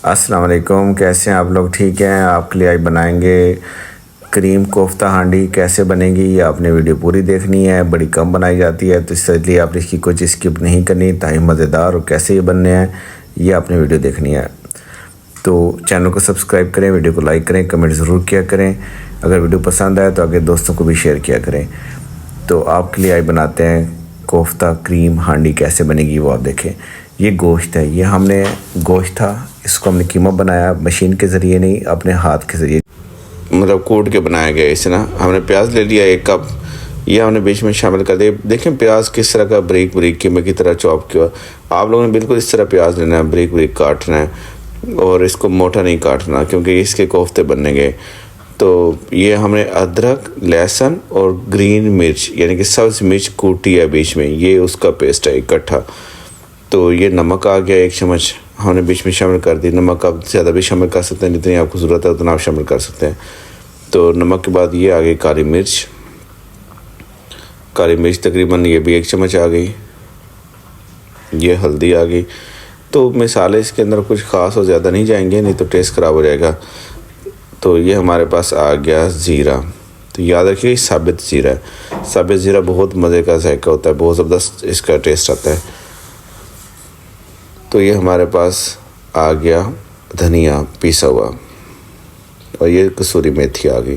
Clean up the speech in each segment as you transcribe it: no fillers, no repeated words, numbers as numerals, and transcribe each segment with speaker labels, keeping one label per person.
Speaker 1: अस्सलाम वालेकुम, कैसे हैं आप लोग? ठीक हैं? आपके लिए आज बनाएंगे क्रीम कोफ्ता हांडी। कैसे बनेगी ये आपने वीडियो पूरी देखनी है। बड़ी कम बनाई जाती है तो इसलिए आपने इसकी कुछ स्किप नहीं करनी। ताकि मज़ेदार और कैसे ये बनने हैं ये आपने वीडियो देखनी है। तो चैनल को सब्सक्राइब करें, वीडियो को लाइक करें, कमेंट ज़रूर किया करें। अगर वीडियो पसंद आए तो आगे दोस्तों को भी शेयर किया करें। तो आपके लिए आज बनाते हैं कोफ्ता क्रीम हांडी। कैसे बनेगी वो आप देखें। ये गोश्त है, ये हमने गोश्त था, इसको हमने कीमा बनाया मशीन के ज़रिए नहीं, अपने हाथ के ज़रिए मतलब कूट के बनाया गया। इसे ना हमने प्याज ले लिया 1 कप, ये हमने बीच में शामिल कर दिया। देखें प्याज किस तरह का बारीक बारीक कीमे की तरह चॉप किया। आप लोगों ने बिल्कुल इस तरह प्याज लेना है, बारीक बारीक काटना है और इसको मोटा नहीं काटना क्योंकि इसके कोफ्ते बनने गए। तो ये हमने अदरक, लहसुन और ग्रीन मिर्च यानी कि सब्ज़ मिर्च कूटी है बीच में, ये उसका पेस्ट है इकट्ठा। तो ये नमक आ गया 1 चम्मच, हमने बीच में शामिल कर दी। नमक आप ज़्यादा भी शामिल कर सकते हैं, जितनी आपको ज़रूरत है उतना आप शामिल कर सकते हैं। तो नमक के बाद ये आ गई काली मिर्च। काली मिर्च तकरीबन ये भी 1 चम्मच आ गई। ये हल्दी आ गई। तो मसाले इसके अंदर कुछ ख़ास और ज़्यादा नहीं जाएंगे, नहीं तो टेस्ट ख़राब हो जाएगा। तो ये हमारे पास आ गया ज़ीरा। तो याद रखिए साबित ज़ीरा है। साबित ज़ीरा बहुत मज़े का जायका होता है, बहुत ज़बरदस्त इसका टेस्ट आता है। तो ये हमारे पास आ गया धनिया पिसा हुआ और ये कसूरी मेथी आ गई।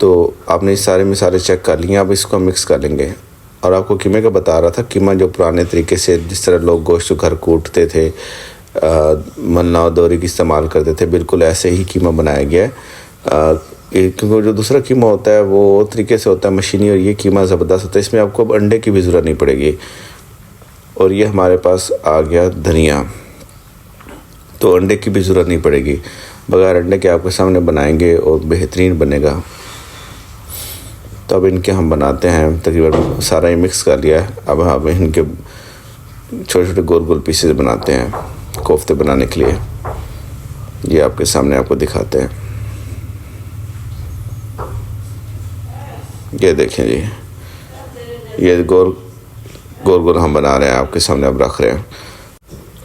Speaker 1: तो आपने सारे मसाले चेक कर लिए, अब इसको मिक्स कर लेंगे। और आपको कीमे का बता रहा था, कीमा जो पुराने तरीके से जिस तरह लोग गोश्त घर कूटते थे, मन्ना और दोरी की इस्तेमाल करते थे, बिल्कुल ऐसे ही कीमा बनाया गया है। क्योंकि जो दूसरा कीमा होता है वो तरीके से होता है मशीनी, और ये कीमा ज़बरदस्त होता है। इसमें आपको अब अंडे की भी ज़रूरत नहीं पड़ेगी। और ये हमारे पास आ गया धनिया। तो अंडे की भी ज़रूरत नहीं पड़ेगी, बगैर अंडे के आपके सामने बनाएंगे और बेहतरीन बनेगा। तो अब इनके हम बनाते हैं। तकरीबन सारा ही मिक्स कर लिया है। अब हम इनके छोटे छोटे गोल गोल पीसेस बनाते हैं कोफ्ते बनाने के लिए। ये आपके सामने आपको दिखाते हैं। ये देखें जी, ये गोल गोल हम बना रहे हैं, आपके सामने अब रख रहे हैं।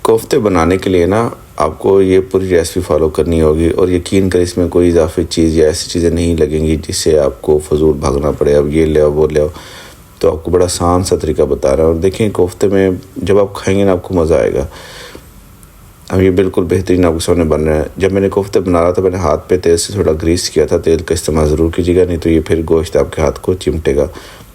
Speaker 1: कोफ्ते बनाने के लिए ना आपको ये पूरी रेसिपी फॉलो करनी होगी, और यकीन करें इसमें कोई इजाफी चीज़ या ऐसी चीज़ें नहीं लगेंगी जिससे आपको फजूल भागना पड़े, अब ये ले आओ वो ले आओ। तो आपको बड़ा आसान सा तरीका बता रहा हूँ। और देखें कोफ्ते में जब आप खाएंगे ना आपको मज़ा आएगा। अब ये बिल्कुल बेहतरीन आपके सामने बन रहा है। जब मैंने कोफ्ते बना रहा था मैंने हाथ पे तेल से थोड़ा ग्रीस किया था। तेल का इस्तेमाल ज़रूर कीजिएगा, नहीं तो ये फिर गोश्त आपके हाथ को चिमटेगा।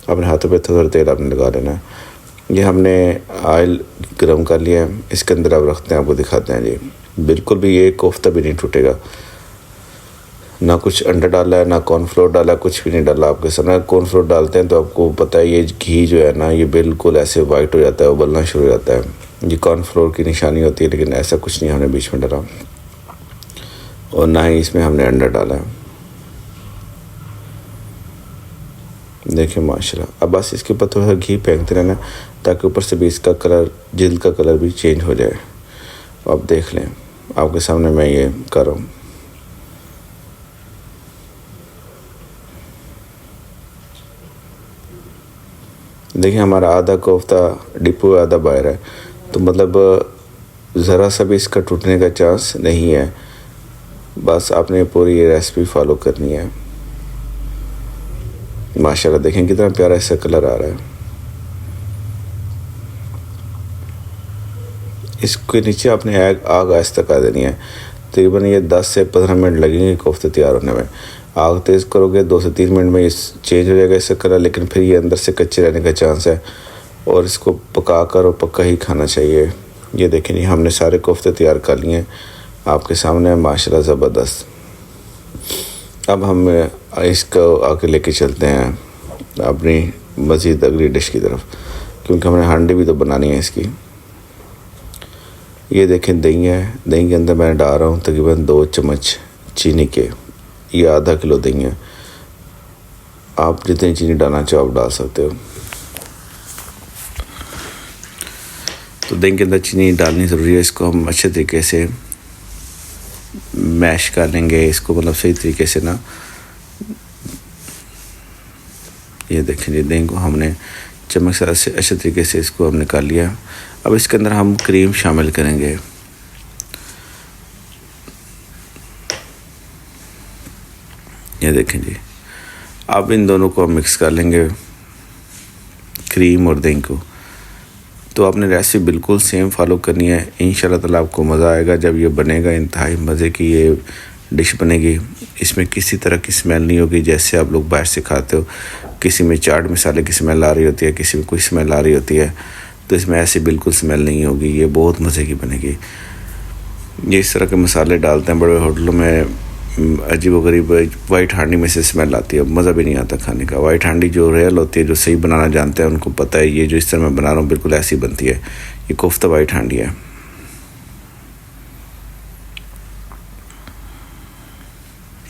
Speaker 1: अपने हाथों पे थोड़ा तेल आपने लगा लेना है। ये हमने ऑयल गरम कर लिया है, इसके अंदर आप रखते हैं, आपको दिखाते हैं जी। बिल्कुल भी ये कोफ्ता भी नहीं टूटेगा। ना कुछ अंडा डाला है, ना कॉर्नफ्लोर डाला, कुछ भी नहीं डाला। आपके सामने कॉर्नफ्लोर डालते हैं तो आपको पता है ये घी जो है ना ये बिल्कुल ऐसे वाइट हो जाता है, उबलना शुरू हो जाता है। ये कॉर्नफ्लोर की निशानी होती है, लेकिन ऐसा कुछ नहीं हमने बीच में डाला, और ना ही इसमें हमने अंडा डाला है। देखिए माशाल्लाह। अब बस इसके ऊपर थोड़ा घी फेंकते रहना ताकि ऊपर से भी इसका कलर, जल्द का कलर भी चेंज हो जाए। आप देख लें, आपके सामने मैं ये कर रहा हूँ। देखिए हमारा आधा कोफ्ता डिपो आधा बाहर है, तो मतलब ज़रा सा भी इसका टूटने का चांस नहीं है। बस आपने पूरी ये रेसिपी फॉलो करनी है। माशाल्लाह देखें कितना प्यारा इसका कलर आ रहा है। इसके नीचे आपने आग आहिस्ता कर देनी है। तकरीबन ये 10 से 15 मिनट लगेंगे कोफ्ते तैयार होने में। आग तेज़ करोगे 2 से 3 मिनट में ये चेंज हो जाएगा इसका कलर, लेकिन फिर ये अंदर से कच्चे रहने का चांस है, और इसको पका कर और पक्का ही खाना चाहिए। ये देखें नहीं, हमने सारे कोफ्ते तैयार कर लिए हैं आपके सामने, माशाल्लाह ज़बरदस्त। अब हम इसको आके लेके चलते हैं अपनी मज़ीद अगली डिश की तरफ, क्योंकि हमने हांडी भी तो बनानी है इसकी। ये देखें दही है, दही के अंदर मैं डाल रहा हूँ तकरीबन 2 चम्मच चीनी के। ये आधा किलो दही है, आप जितनी चीनी डालना चाहो आप डाल सकते हो। तो दही के अंदर चीनी डालनी ज़रूरी है। इसको हम अच्छे तरीके से मैश कर लेंगे इसको, मतलब सही तरीके से ना। ये देखें जी, दही को हमने चम्मच से अच्छे तरीके से इसको हमने निकाल लिया। अब इसके अंदर हम क्रीम शामिल करेंगे। ये देखें जी। अब इन दोनों को मिक्स कर लेंगे, क्रीम और दही को। तो आपने रेसिपी बिल्कुल सेम फॉलो करनी है, इंशाल्लाह ताला आपको मज़ा आएगा जब ये बनेगा। इंतहाई मज़े की ये डिश बनेगी। इसमें किसी तरह की स्मेल नहीं होगी जैसे आप लोग बाहर से खाते हो, किसी में चाट मसाले की स्मेल आ रही होती है, किसी में कोई स्मेल आ रही होती है। तो इसमें ऐसी बिल्कुल स्मेल नहीं होगी, ये बहुत मज़े की बनेगी। ये इस तरह के मसाले डालते हैं बड़े होटलों में, अजीब गरीब वाइट हांडी में से स्मेल आती है, मज़ा भी नहीं आता खाने का। वाइट हांडी जो रियल होती है, जो सही बनाना जानते हैं उनको पता है, ये जो इस तरह मैं बना रहा हूँ बिल्कुल ऐसी बनती है। ये कोफ्ता वाइट हांडी है।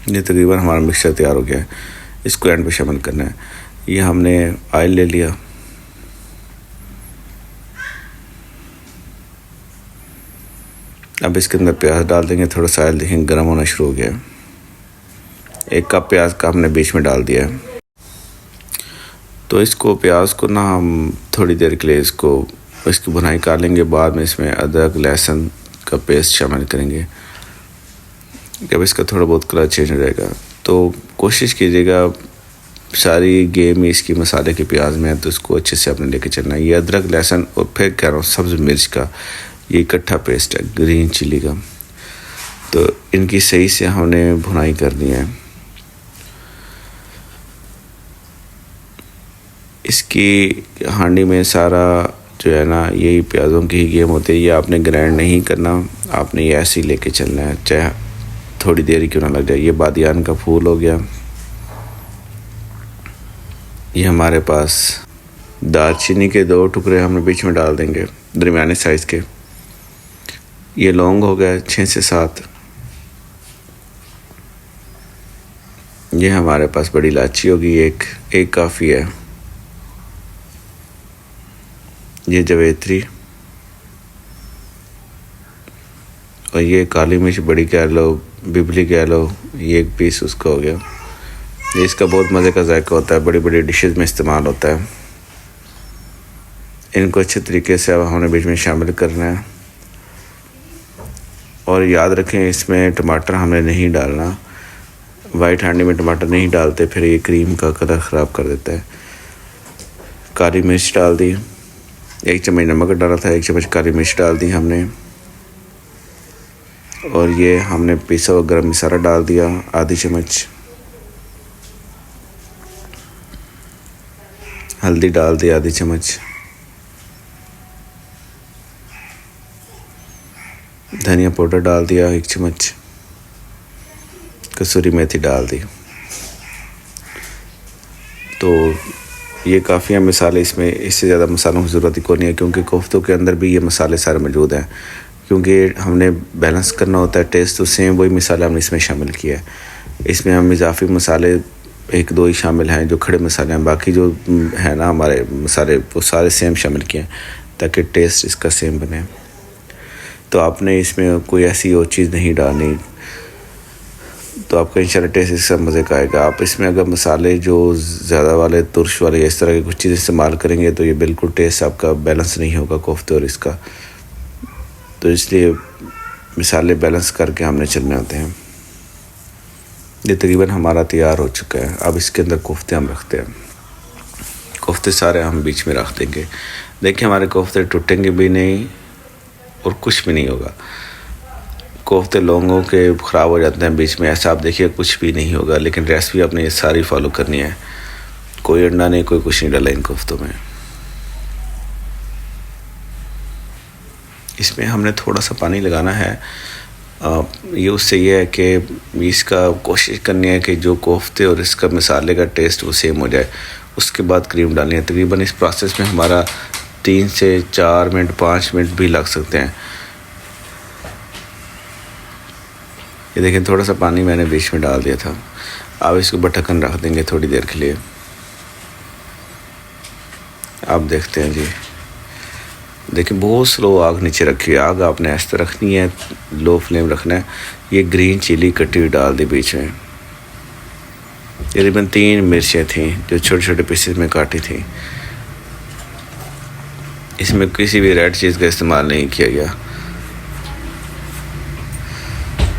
Speaker 1: ये तकरीबन हमारा मिक्सचर तैयार हो गया है, इसको एंड पे शामिल करना है। ये हमने ऑयल ले लिया, अब इसके अंदर प्याज डाल देंगे। थोड़ा सा ऑयल देखें गर्म होना शुरू हो गया है। 1 कप प्याज का हमने बीच में डाल दिया है। तो इसको प्याज को ना हम थोड़ी देर के लिए इसकी भुनाई कर लेंगे। बाद में इसमें अदरक लहसुन का पेस्ट शामिल करेंगे। जब इसका थोड़ा बहुत कलर चेंज हो जाएगा तो कोशिश कीजिएगा, सारी गेम इसकी मसाले के प्याज में है, तो इसको अच्छे से आपने लेके चलना है। ये अदरक लहसुन और फिर कह रहा हूँ सब्ज़ मिर्च का ये इकट्ठा पेस्ट है, ग्रीन चिली का। तो इनकी सही से हमने भुनाई करनी है। इसकी हांडी में सारा जो है ना, यही प्याज़ों की ही गेम होती है। ये आपने ग्राइंड नहीं करना, आपने ये ऐसे ही लेके चलना है, चाहे थोड़ी देर ही क्यों ना लग जाए। ये बादियान का फूल हो गया। ये हमारे पास दालचीनी के 2 टुकड़े हमने बीच में डाल देंगे, दरमियाने साइज़ के। ये लौंग हो गया 6 से 7। ये हमारे पास बड़ी इलायची होगी, एक काफ़ी है। ये जवेत्री, और ये काली मिर्च बड़ी कह लो, बिबली कह लो, ये 1 पीस उसका हो गया। ये इसका बहुत मज़े का जायका होता है, बड़ी बड़ी डिशेस में इस्तेमाल होता है। इनको अच्छे तरीके से अब हमने बीच में शामिल करना है। और याद रखें, इसमें टमाटर हमने नहीं डालना। वाइट हांडी में टमाटर नहीं डालते, फिर ये क्रीम का कलर ख़राब कर देता है। काली मिर्च डाल दी, 1 चम्मच नमक डाला था, 1 चम्मच काली मिर्च डाल दी हमने। और ये हमने पिसा हुआ गरम मसाला डाल दिया, आधी चम्मच। हल्दी डाल दी, आधी चम्मच। धनिया पाउडर डाल दिया, 1 चम्मच। कसूरी मेथी डाल दी। तो ये काफ़ी है मसाले, इसमें इससे ज़्यादा मसालों की ज़रूरत ही कोई नहीं है, क्योंकि कोफ्तों के अंदर भी ये मसाले सारे मौजूद हैं। क्योंकि हमने बैलेंस करना होता है टेस्ट, तो सेम वही मसाला हमने इसमें शामिल किया है। इसमें हम इजाफी मसाले 1-2 ही शामिल हैं जो खड़े मसाले हैं, बाकी जो है ना हमारे मसाले वो सारे सेम शामिल किए हैं ताकि टेस्ट इसका सेम बने। तो आपने इसमें कोई ऐसी और चीज़ नहीं डालनी, तो आपका इंशाल्लाह टेस्ट इसका मज़े का आएगा। आप इसमें अगर मसाले जो ज़्यादा वाले, तुर्श वाले, इस तरह की कुछ चीज़ इस्तेमाल करेंगे तो ये बिल्कुल टेस्ट आपका बैलेंस नहीं होगा कोफ्ते और इसका। तो इसलिए मसाले बैलेंस करके हमने चलने होते हैं। ये तकरीबन हमारा तैयार हो चुका है। अब इसके अंदर कोफ्ते हम रखते हैं। कोफ्ते सारे हम बीच में रख देंगे। देखिए हमारे कोफ्ते टूटेंगे भी नहीं और कुछ भी नहीं होगा। कोफ्ते लोगों के ख़राब हो जाते हैं बीच में, ऐसा आप देखिए कुछ भी नहीं होगा। लेकिन रेसिपी आपने ये सारी फॉलो करनी है, कोई अंडा नहीं, कोई कुछ नहीं डाला इन कोफ्तों में। इसमें हमने थोड़ा सा पानी लगाना है। ये उससे ये है कि इसका कोशिश करनी है कि जो कोफ्ते और इसका मसाले का टेस्ट वो सेम हो जाए। उसके बाद क्रीम डालनी है। तकरीबन इस प्रोसेस में हमारा 3 से 4 मिनट 5 मिनट भी लग सकते हैं। ये देखें थोड़ा सा पानी मैंने बीच में डाल दिया था। अब इसको ढक्कन रख देंगे थोड़ी देर के लिए। आप देखते हैं जी, देखिए बहुत स्लो आग नीचे रखी है। आग आपने ऐसे रखनी है, लो फ्लेम रखना है। ये ग्रीन चिली कटी हुई डाल दी बीच में। तकरीबन 3 मिर्चें थी जो छोटे छोटे पीसेस में काटी थी। इसमें किसी भी रेड चीज़ का इस्तेमाल नहीं किया गया।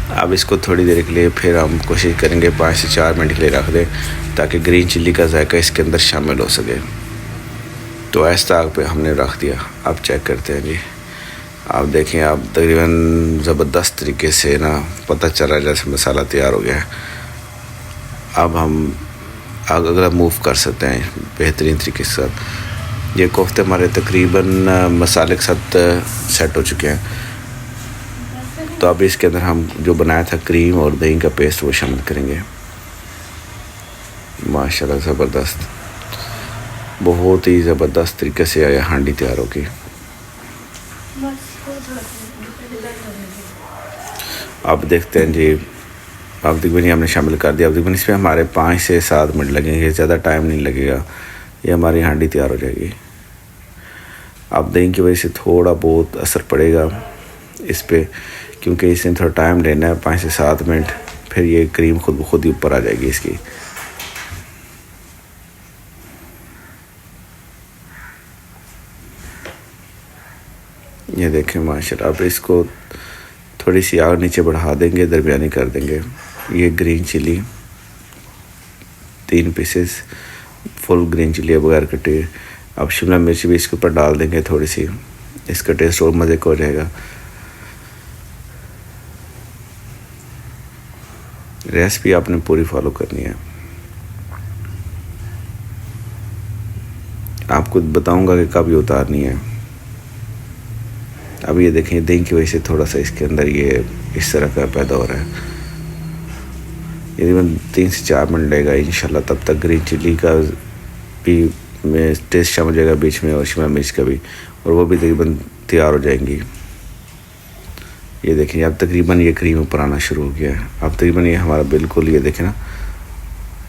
Speaker 1: अब इसको थोड़ी देर के लिए फिर हम कोशिश करेंगे 5 से 4 मिनट के लिए रख दें ताकि ग्रीन चिल्ली का जायका इसके अंदर शामिल हो सके। तो ऐसा आग पे हमने रख दिया। अब चेक करते हैं जी। आप देखें, आप तकरीबन ज़बरदस्त तरीके से ना पता चल रहा है जैसे मसाला तैयार हो गया है। अब हम अगला मूव कर सकते हैं बेहतरीन तरीके के साथ। ये कोफ्ते हमारे तकरीबन मसाले के साथ सेट हो चुके हैं। तो अब इसके अंदर हम जो बनाया था क्रीम और दही का पेस्ट वो शामिल करेंगे। माशाल्लाह ज़बरदस्त, बहुत ही ज़बरदस्त तरीके से यह हांडी तैयार होगी। अब देखते हैं जी। अब तकरीबन हमने शामिल कर दिया। अब तकरीबन इसमें हमारे 5 से 7 मिनट लगेंगे, ज़्यादा टाइम नहीं लगेगा, ये हमारी हांडी तैयार हो जाएगी। अब दही की वजह से थोड़ा बहुत असर पड़ेगा इस पर, क्योंकि इसमें थोड़ा टाइम लेना है, 5 से 7 मिनट, फिर ये क्रीम खुद ब खुद ही ऊपर आ जाएगी इसकी। ये देखें माशाल्लाह। अब इसको थोड़ी सी आग नीचे बढ़ा देंगे, दरमियानी कर देंगे। ये green chilli 3 pieces, full green chilli बगैर कटे। अब शिमला मिर्च भी इसके ऊपर डाल देंगे थोड़ी सी, इसका टेस्ट और मज़े का हो जाएगा। रेसिपी आपने पूरी फॉलो करनी है। आपको बताऊंगा कि कब ये उतारनी है। अब ये देखें, दही की वजह से थोड़ा सा इसके अंदर ये इस तरह का पैदा हो रहा है। तकरीबन 3 से 4 मिनट लगेगा इंशाल्लाह। तब तक ग्रीन चिल्ली का भी में टेस्ट शामिल हो जाएगा बीच में, और शिमला मिर्च का भी, और वो भी तकरीबन तैयार हो जाएंगी। ये देखें, अब तकरीबन ये क्रीम ऊपर आना शुरू हो गया है। अब तकरीबन ये हमारा बिल्कुल, ये देखें ना,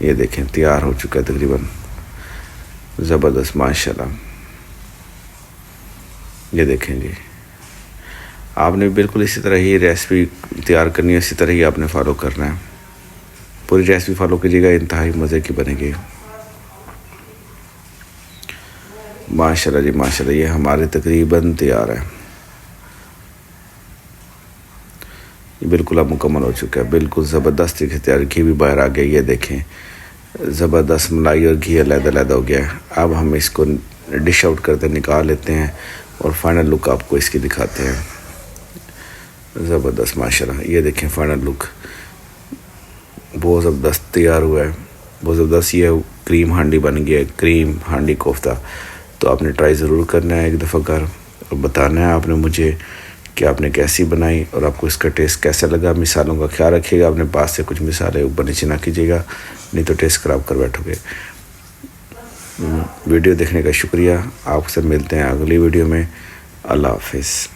Speaker 1: ये देखें तैयार हो चुका है तकरीबन। ज़बरदस्त माशाल्लाह। ये देखें जी, आपने बिल्कुल इसी तरह ही रेसिपी तैयार करनी है, इसी तरह ही आपने फॉलो करना है। पूरी रेसिपी फॉलो कीजिएगा, इंतहाई मज़े की बनेगी। माशाल्लाह जी माशाल्लाह। ये हमारे तकरीबन तैयार है, ये बिल्कुल अब मुकम्मल हो चुका है। बिल्कुल ज़बरदस्त तरीके से तैयार। घी भी बाहर आ गया, ये देखें ज़बरदस्त मलाई और घी अलग-अलग हो गया है। अब हम इसको डिश आउट करते निकाल लेते हैं और फाइनल लुक आपको इसकी दिखाते हैं। ज़बरदस्त माशाल्लाह। ये देखें फाइनल लुक, बहुत ज़बरदस्त तैयार हुआ है, बहुत ज़बरदस्त। ये क्रीम हांडी बन गया है, क्रीम हांडी कोफ्ता। तो आपने ट्राई ज़रूर करना है एक दफ़ा कर, और बताना है आपने मुझे कि आपने कैसी बनाई और आपको इसका टेस्ट कैसा लगा। मिसालों का ख्याल रखिएगा, अपने पास से कुछ मिसालें ऊपर नीचे ना कीजिएगा, नहीं तो टेस्ट ख़राब कर बैठोगे। वीडियो देखने का शुक्रिया। आपसे मिलते हैं अगली वीडियो में। अल्लाह हाफिज़।